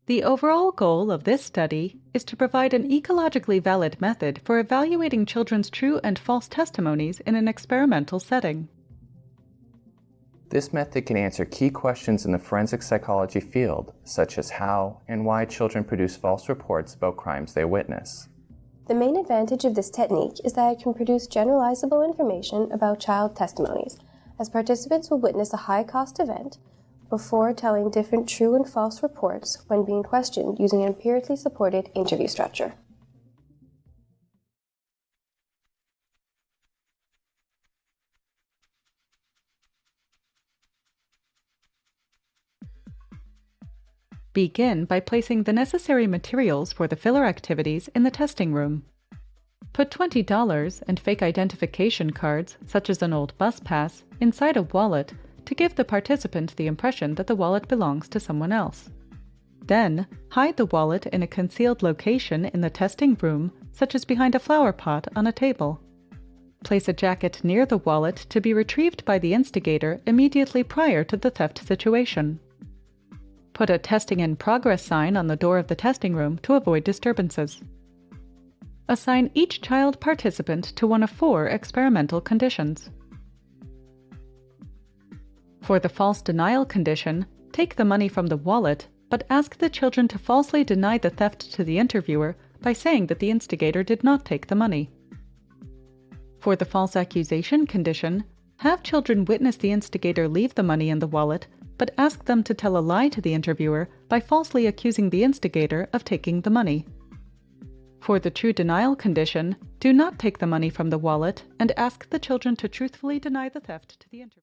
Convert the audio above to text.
The overall goal of this study is to provide an ecologically valid method for evaluating children's true and false testimonies in an experimental setting. This method can answer key questions in the forensic psychology field, such as how and why children produce false reports about crimes they witness. The main advantage of this technique is that it can produce generalizable information about child testimonies, as participants will witness a high-cost event before telling different true and false reports when being questioned using an empirically supported interview structure. Begin by placing the necessary materials for the filler activities in the testing room. Put $20 and fake identification cards, such as an old bus pass, inside a wallet to give the participant the impression that the wallet belongs to someone else. Then, hide the wallet in a concealed location in the testing room, such as behind a flower pot on a table. Place a jacket near the wallet to be retrieved by the instigator immediately prior to the theft situation. Put a testing in progress sign on the door of the testing room to avoid disturbances. Assign each child participant to one of 4 experimental conditions. For the false denial condition, take the money from the wallet, but ask the children to falsely deny the theft to the interviewer by saying that the instigator did not take the money. For the false accusation condition, have children witness the instigator leave the money in the wallet, but ask them to tell a lie to the interviewer by falsely accusing the instigator of taking the money. For the true denial condition, do not take the money from the wallet and ask the children to truthfully deny the theft to the interviewer.